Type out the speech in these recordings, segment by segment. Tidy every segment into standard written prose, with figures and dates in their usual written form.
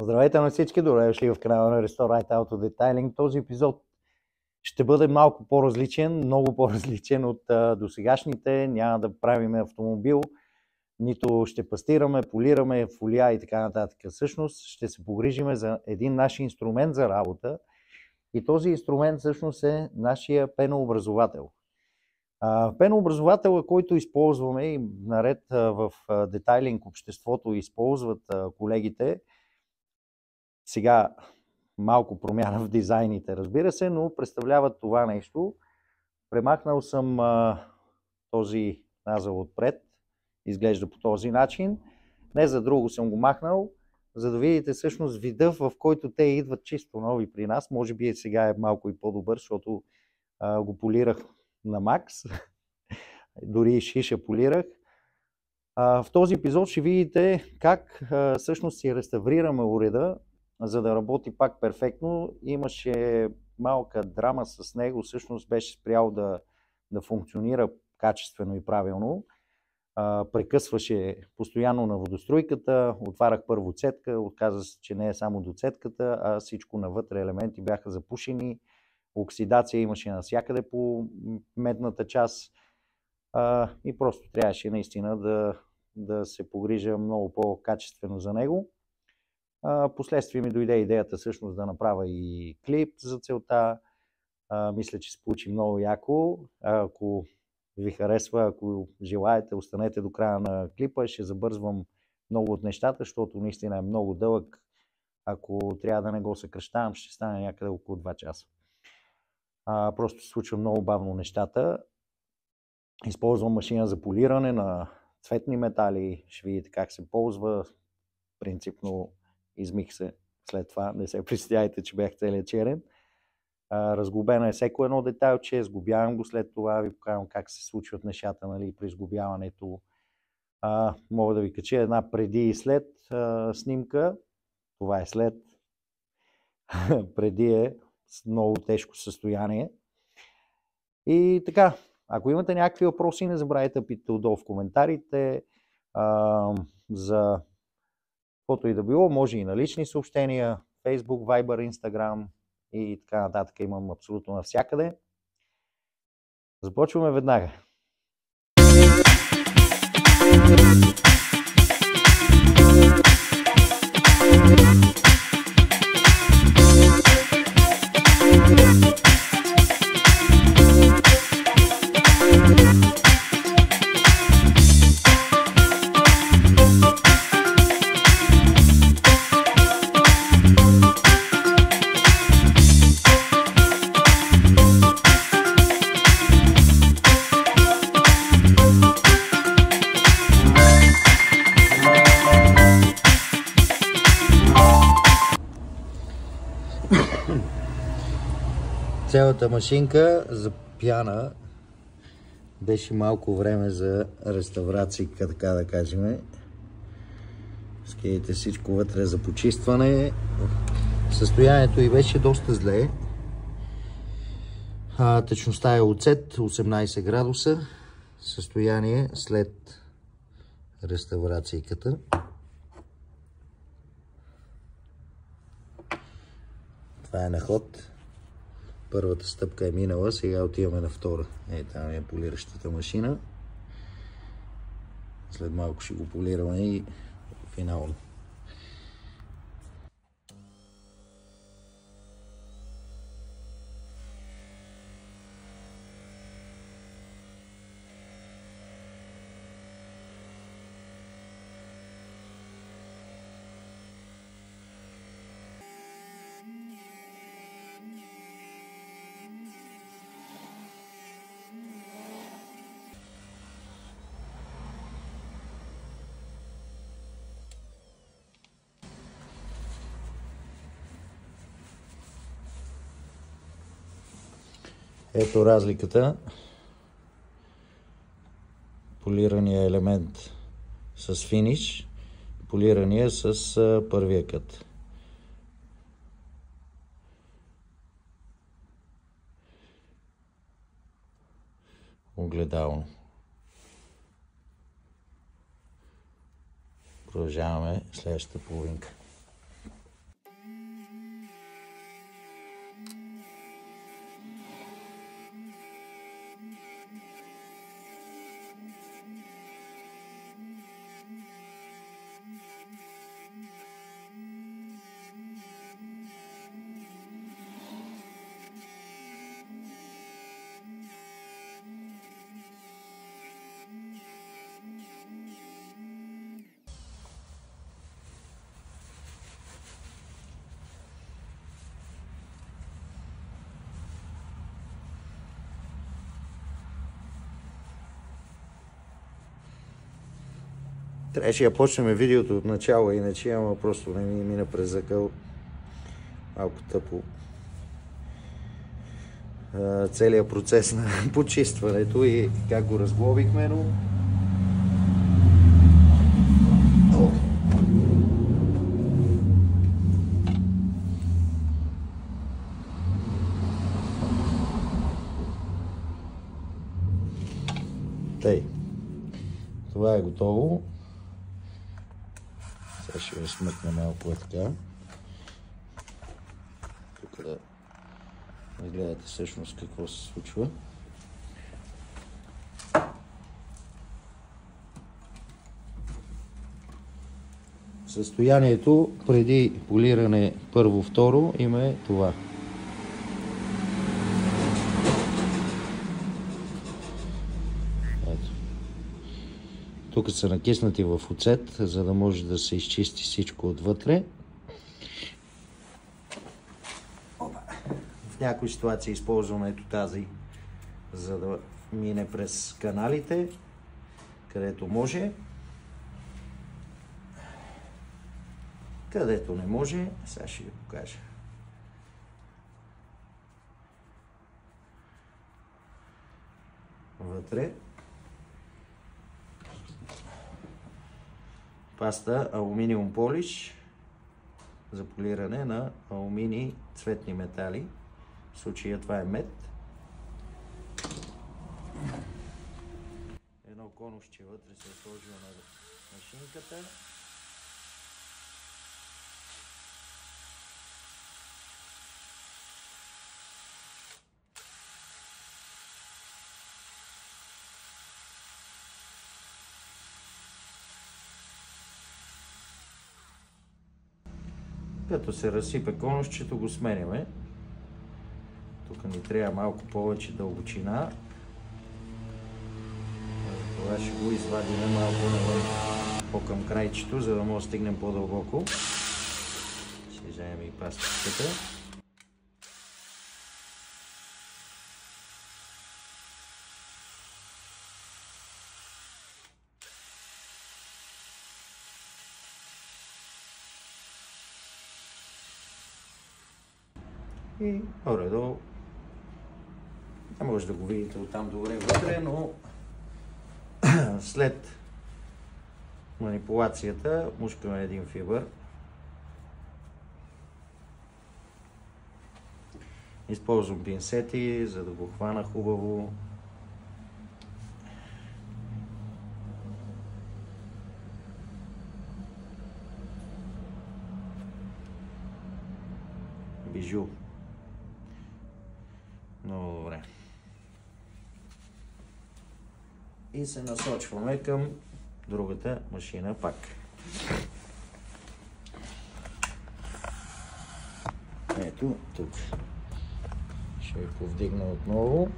Здравейте на всички, добре дошли в канала на Restore Auto Detailing. Този епизод ще бъде малко по-различен, много по-различен от досегашните. Няма да правим автомобил, нито ще пастираме, полираме, фолия и така нататък. Всъщност ще се погрижим за един наш инструмент за работа и този инструмент всъщност е нашия пенообразовател. Пенообразователът, който използваме и наред в детайлинг обществото използват колегите, сега малко промяна в дизайните, разбира се, но представляват това нещо. Премахнал съм този назъл отпред. Изглежда по този начин. Не за друго съм го махнал, за да видите всъщност вида, в който те идват чисто нови при нас. Може би сега е малко и по-добър, защото го полирах на макс. Дори и шиша полирах. В този епизод ще видите как всъщност си реставрираме уреда, за да работи пак перфектно. Имаше малка драма с него, всъщност беше спрял да функционира качествено и правилно. Прекъсваше постоянно на водоструйката, отварях първо цетка, отказа се, че не е само до цетката, а всичко навътре елементи бяха запушени, оксидация имаше навсякъде по медната част и просто трябваше наистина да се погрижа много по-качествено за него. Последствие ми дойде идеята всъщност да направя и клип за целта. Мисля, че се получи много яко. Ако ви харесва, ако желаете, останете до края на клипа. Ще забързвам много от нещата, защото наистина е много дълъг. Ако трябва да не го съкръщавам, ще стане някъде около 2 часа. Просто се случва много бавно нещата. Използвам машина за полиране на цветни метали. Ще видите как се ползва. Принципно измих се след това. Не се представяйте, че бях целият черен. Разглобено е всеко едно детайлче, сглобявам го след това, ви покажам как се случват нещата, нали, при сглобяването. Мога да ви кача една преди и след снимка. Това е след. Преди е с много тежко състояние. И така, ако имате някакви въпроси, не забравяйте да питате отдолу в коментарите. За каквото и да било, може и на лични съобщения, Facebook, Viber, Instagram и така нататък. Имам абсолютно навсякъде. Започваме веднага. Цялата машинка запяна. Беше малко време за реставрация, така да кажем. Скидайте всичко вътре за почистване. Състоянието й беше доста зле. Течността е оцет 18 градуса. Състояние след реставрацията. Това е на ход. Първата стъпка е минала, сега отиваме на втора. Там е полиращата машина. След малко ще го полираме и финално. Ето разликата. Полирания елемент с финиш, полирания с първия кът. Огледално. Продължаваме следващата половинка. Трябваше да почнем видеото от начало, иначе, ама просто не ми мина през закъл. Малко тъпо. Целият процес на почистването и как го разглобихме, но... Тъй. Това е готово. Сега ще го смъкна малко е така. Тук да гледате всъщност какво се случва. Състоянието преди полиране първо-второ има е това. Ето. Тук са накиснати в оцет, за да може да се изчисти всичко отвътре. В някои ситуации използваме ето тази, за да мине през каналите, където може. Където не може, сега ще ви покажа. Вътре паста алуминиум полиш за полиране на алумини цветни метали. В случая това е мед. Едно конусче вътре се е сложило на машинката. Като се разсипе конусчето, го сменяме. Тук ни трябва малко повече дълбочина. Това ще го извадим малко по-към крайчето, за да може да стигнем по-дълбоко. Ще вземем и пастичката. И горе-долу, не може да го видите оттам добре вътре, но след манипулацията мушкаме един фибър. Използвам пинцети, за да го хвана хубаво. Бижу. Много добре. И се насочваме към другата машина пак. Ето тук. Ще ви повдигна отново.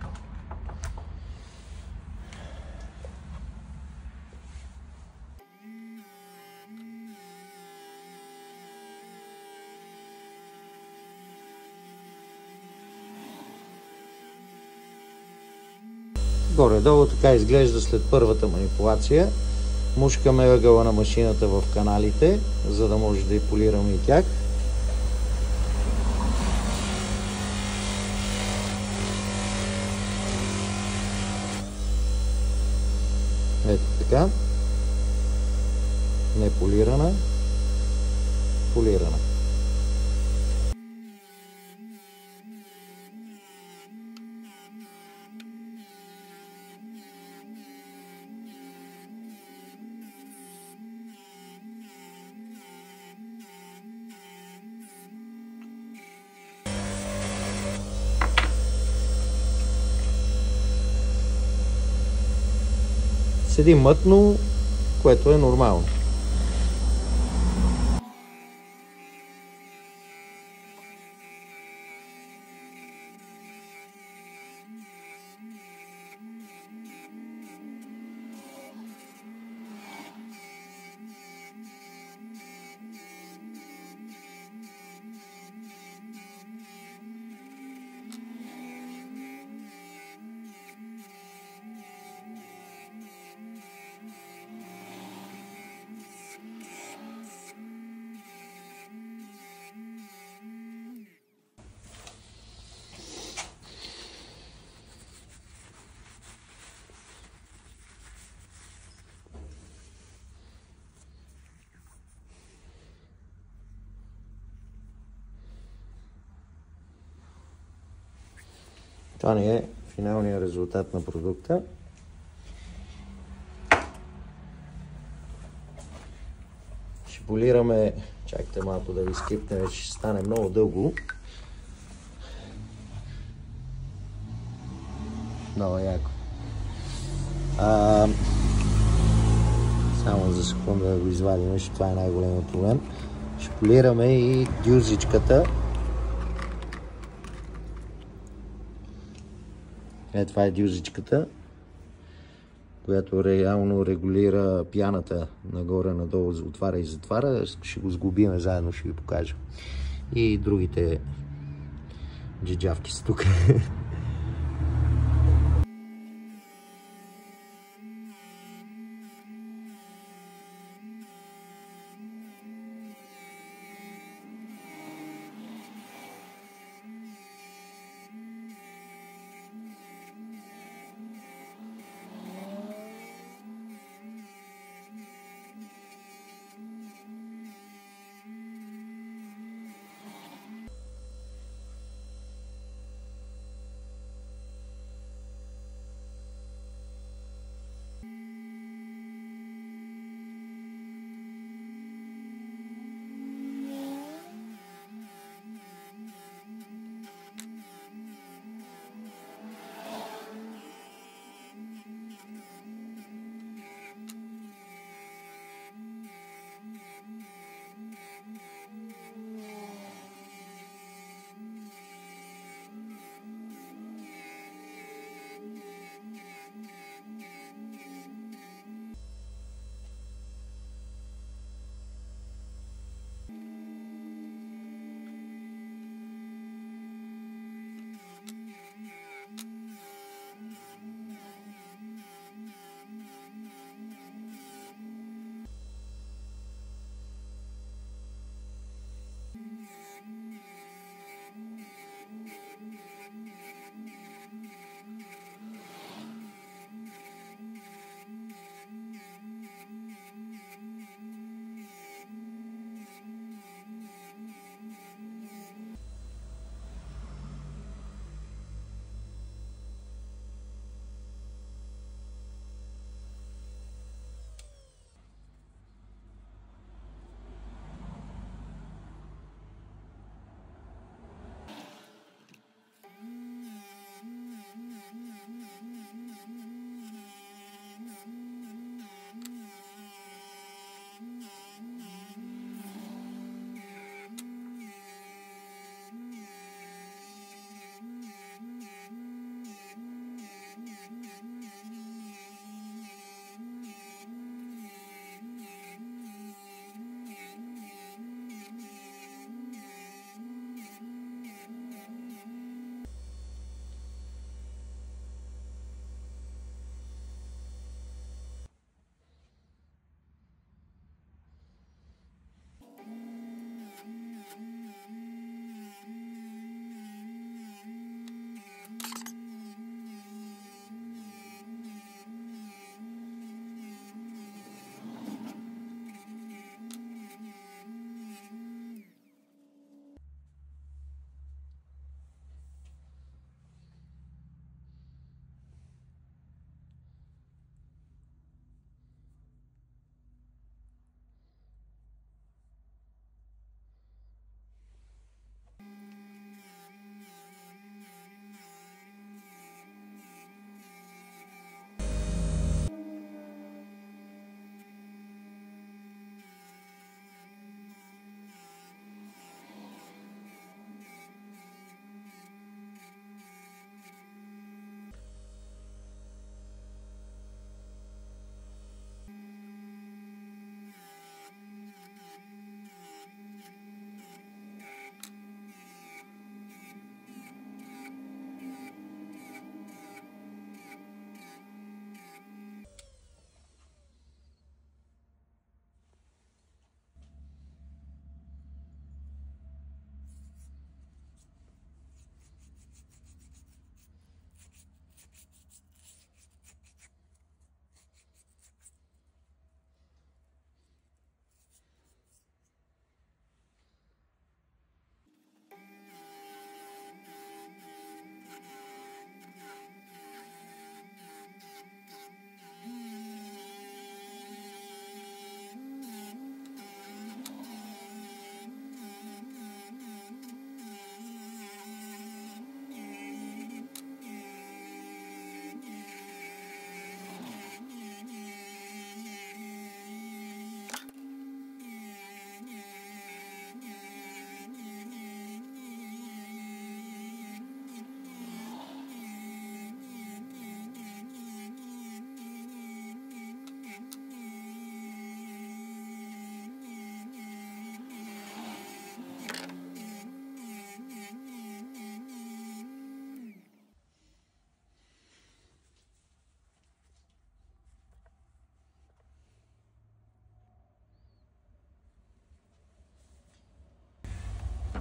Горе-долу така изглежда след първата манипулация. Мушкаме ъгъла на машината в каналите, за да може да и полираме и тях. Ето така. Не полирана, полирана. Седи мътно, което е нормално. Това ни е финалният резултат на продукта. Ще полираме, чакайте малко да ви скипнем, ще стане много дълго. Много яко. Само за секунда да го извадим, защото това е най-големият проблем. Ще полираме и дюзичката. Това е дюзичката, която реално регулира пяната нагоре-надолу, отваря и затваря. Ще го сглобим заедно, ще ви покажа. И другите джиджавки са тук.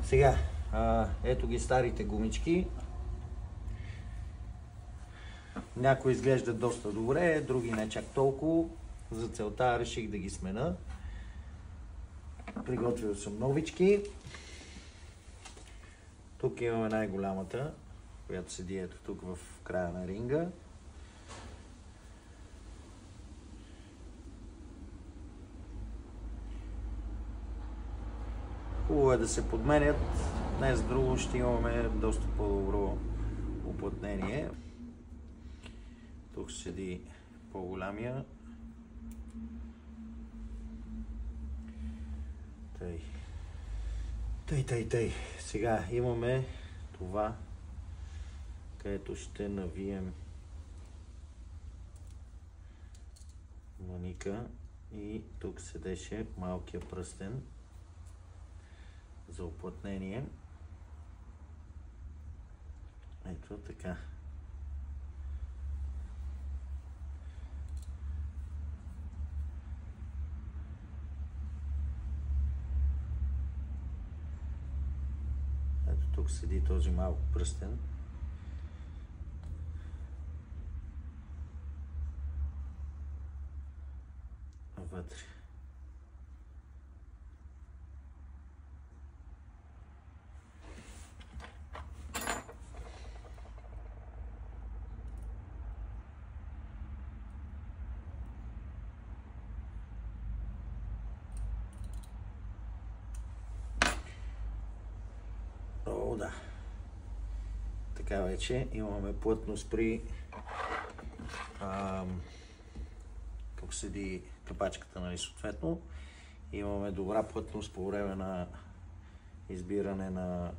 Сега, ето ги старите гумички. Някои изглеждат доста добре, други не чак толкова. За целта реших да ги смена. Приготвил съм новички. Тук имаме най-голямата, която седи ето тук в края на ринга. Хубаво е да се подменят. Днес друго ще имаме доста по-добро уплътнение. Тук седи по-голямия. Тъй. Сега имаме това, където ще навием маника и тук седеше малкия пръстен за уплътнение. Ето така. Ето тук седи този малко пръстен. Вътре. О, да. Така вече имаме плътност при тук седи капачката, нали, съответно. Имаме добра плътност по време на избиране на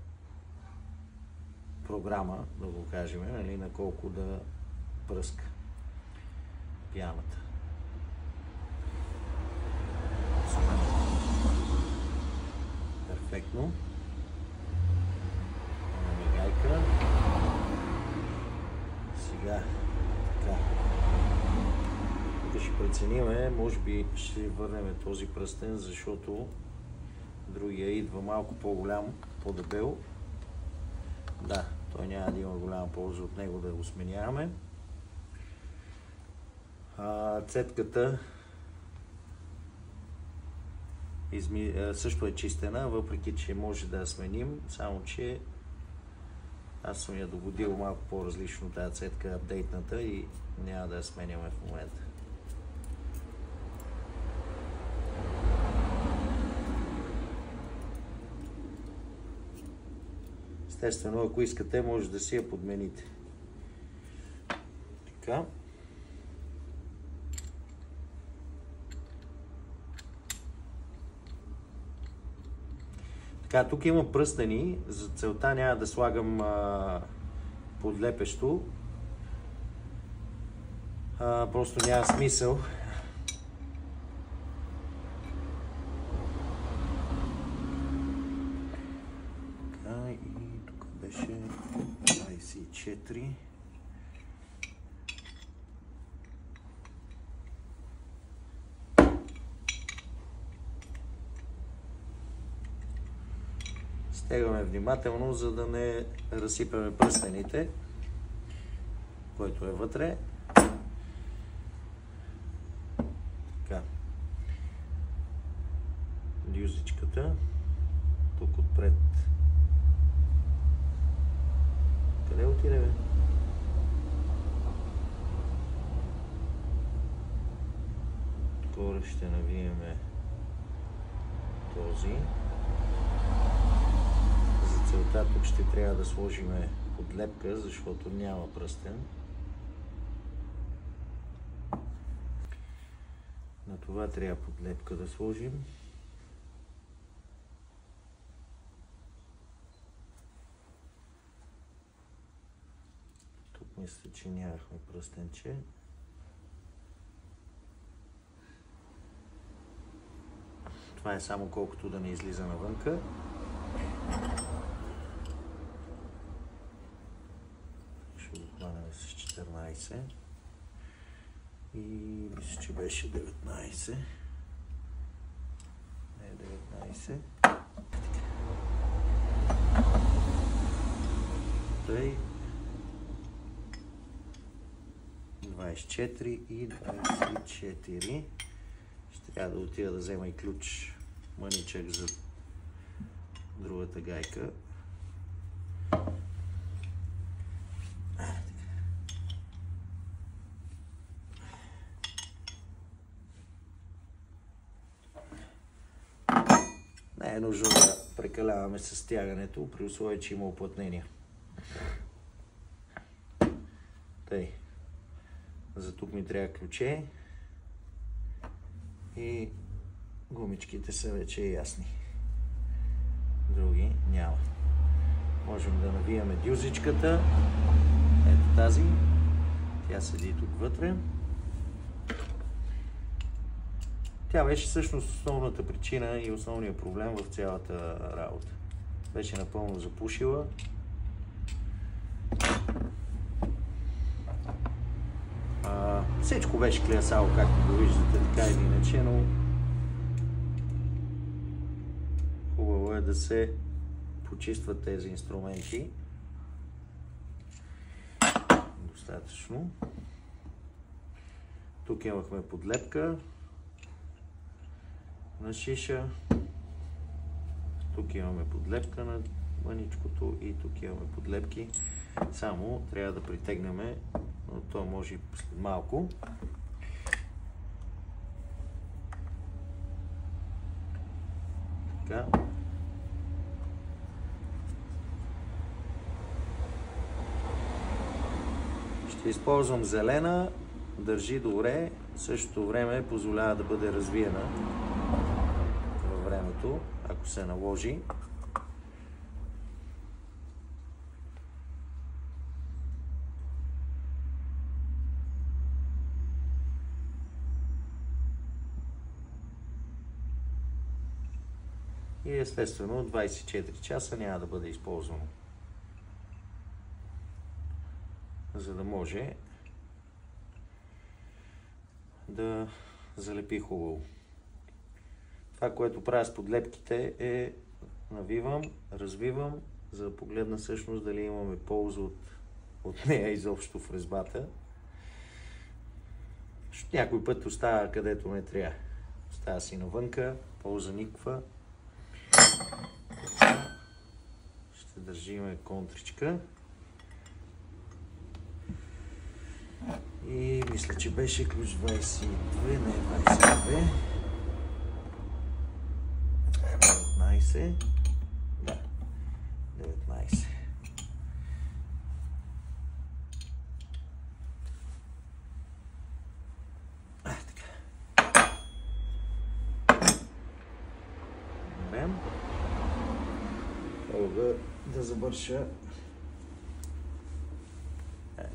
програма, да го кажем, нали, на колко да пръска пяната. Перфектно. Имаме гайка. Сега така. Тук ще прецениме, може би ще върнем този пръстен, защото другия идва малко по-голям, по-дебел. Да, той няма да има голяма полза от него да го сменяваме. Цедката също е чистена, въпреки че може да я сменим, само че аз съм я догодил малко по-различно тази цедка, апдейтната, и няма да я сменяме в момента. Естествено, ако искате, може да си я подмените. Така. Така, тук има пръстени. За целта няма да слагам подлепещо. Просто няма смисъл. Така, и тук беше 24. Стегаме внимателно, за да не разсипаме пръстените, който е вътре. Така. Дюзичката. Тук отпред. Къде отиде, бе? Горе ще навиеме този. За целта тук ще трябва да сложим подлепка, защото няма пръстен. На това трябва подлепка да сложим. Тук мисля, че нямахме пръстенче. Това е само колкото да не излиза навънка. Ще го хванем с 14. И мисля, че беше 19. Не, 19. 24 и 24. Ще трябва да отида да взема и ключ мъничък за другата гайка. Не е нужно да прекаляваме с стягането, при условие, че има уплътнения. Тъй. За тук ми трябва ключе и гумичките са вече ясни. Други няма. Можем да навиеме дюзичката. Ето тази. Тя седи тук вътре. Тя беше всъщност основната причина и основният проблем в цялата работа. Беше напълно запушила. Всичко беше клясало, както го виждате, така или иначе, но хубаво е да се почистват тези инструменти. Достатъчно. Тук имахме подлепка на шиша. Тук имаме подлепка на мъничкото и тук имаме подлепки. Само трябва да притегнем, но то може и след малко. Така. Ще използвам зелена, държи добре, в същото време позволява да бъде развиена във времето, ако се наложи. И естествено 24 часа няма да бъде използвано, за да може да залепи хубаво. Това, което правя с подлепките е навивам, развивам, за да погледна всъщност дали имаме полза от нея изобщо в резбата. Някой път остава където не трябва. Остава си навънка, полза никаква. Ще държиме контричка. И мисля, че беше ключ 22, не 22. 19. Да, 19. Така. Добре. Мога да завърша.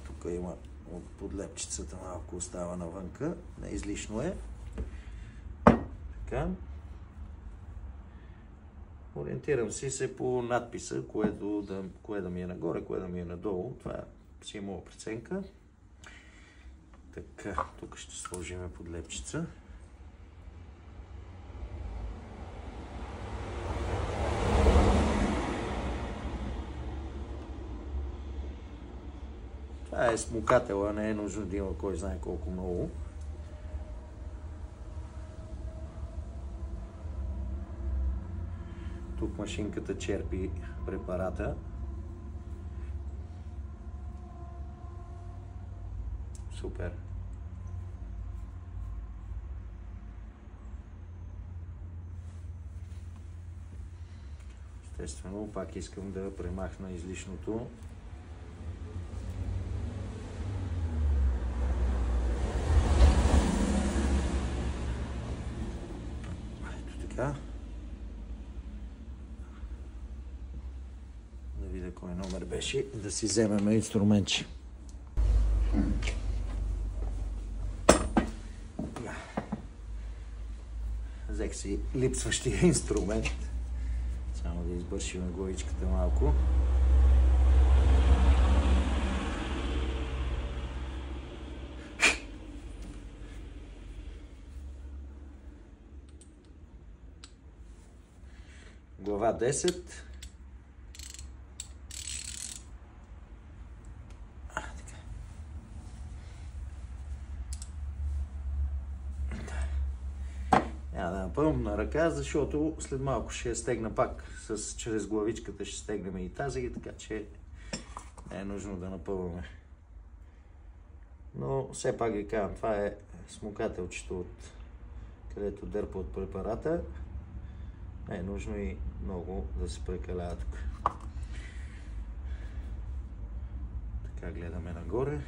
Тук има от подлепчицата малко остава навънка. Не излишно е. Така. Ориентирам се по надписа, кое да ми е нагоре, кое да ми е надолу. Това си е моя преценка. Така, тук ще сложим подлепчица. Това е смукателя, не е нужно да има кой знае колко много. Тук машинката черпи препарата. Супер. Естествено, пак искам да премахна излишното. Ето така. Да видя кой номер беше, да си вземем инструментче. Взех си липсващия инструмент. Само да избършим главичката малко. Глава 10. Така. напълно на ръка, защото след малко ще я стегна пак чрез главичката, ще стегнем и тази, така че не е нужно да напълваме. Но все пак ви казвам, това е смукателчето, където дърпа от препарата. Не е нужно и много да се прекалява тук. Така гледаме нагоре.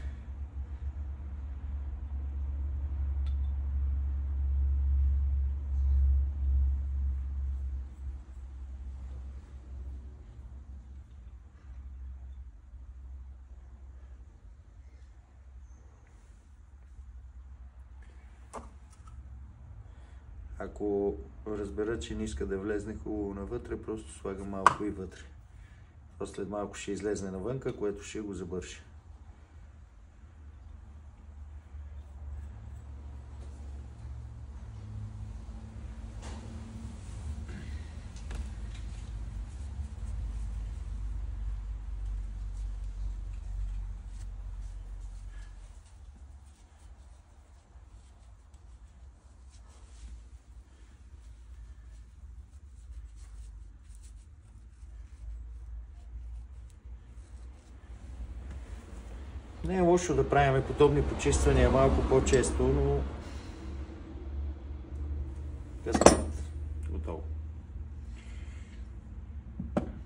Ако разбера, че не иска да влезне хубаво навътре, просто слагам малко и вътре. То след малко ще излезне навънка, което ще го забърши. Не е лошо да правим подобни почиствания малко по-често, но късмет. Готово.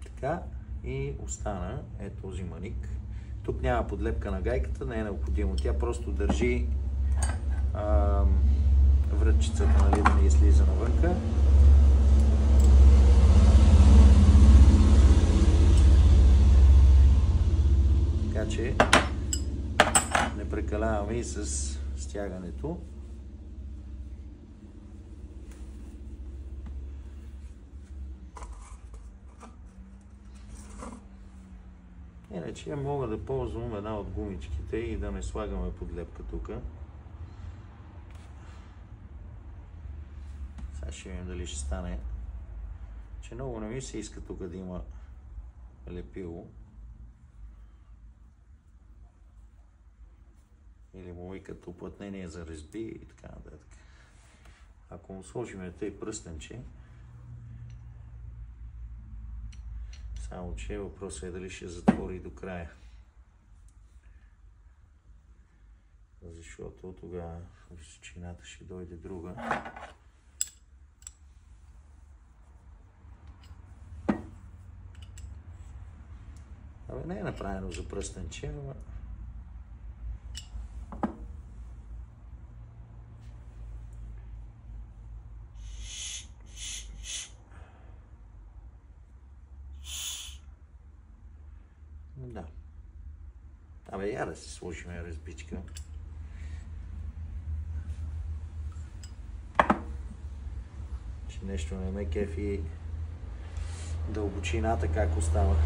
Така и остана този маник. Тук няма подлепка на гайката, не е необходимо. Тя просто държи врътчицата, нали, да не излиза навънка. Така че не прекаляваме и с стягането. Иначе мога да ползвам една от гумичките и да не слагаме подлепка тук. Сега ще видим дали ще стане. Че много не ми се иска тук да има лепило. Или му викат уплътнение за резби и така нататък. Ако му сложим тъй пръстенче, само че въпросът е дали ще затвори до края. Защото тогава височината ще дойде друга. Абе, не е направено за пръстенче, но да. Абе, я да си сложим резбичка. Че нещо не ме кефи дълбочината как остава.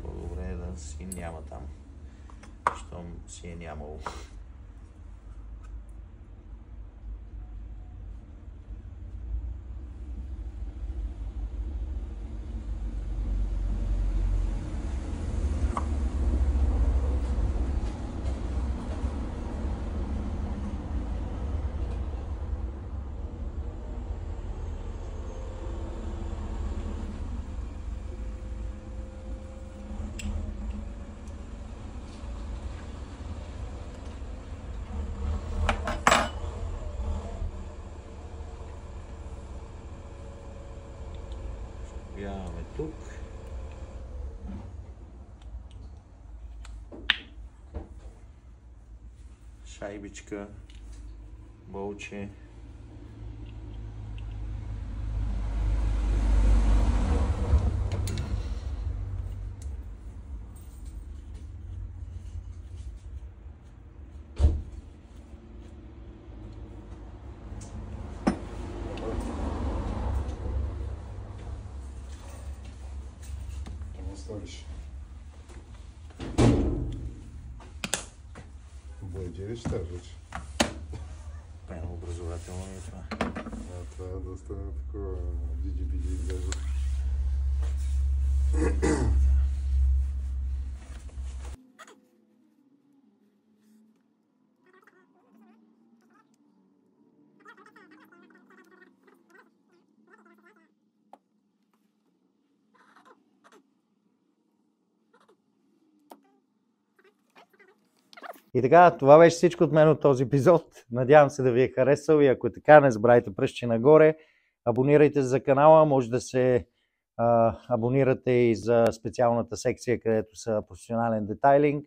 По-добре е да си няма там, щом си е нямало. Вяваме тук. Шайбичка, болче. Бойде ли ще вече? Пено образователно е това. Това е доста такова биди-биди изглежда. И така, това беше всичко от мен от този епизод. Надявам се да ви е харесал и ако е така, не забравяйте пръстче нагоре. Абонирайте се за канала, може да се абонирате и за специалната секция, където са професионален детайлинг,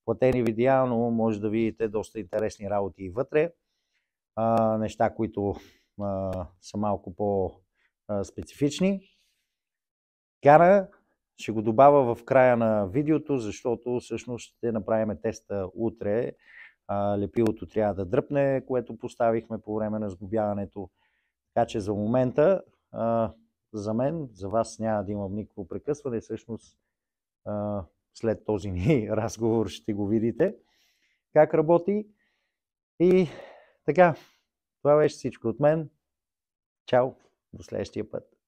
платени видеа, но може да видите доста интересни работи и вътре. Неща, които са малко по-специфични. Кара ще го добавя в края на видеото, защото всъщност ще направим теста утре. Лепилото трябва да дръпне, което поставихме по време на сглобяването. Така че за момента, за мен, за вас няма да имам никакво прекъсване. Всъщност след този ни разговор ще го видите как работи. И така, това беше всичко от мен. Чао, до следващия път.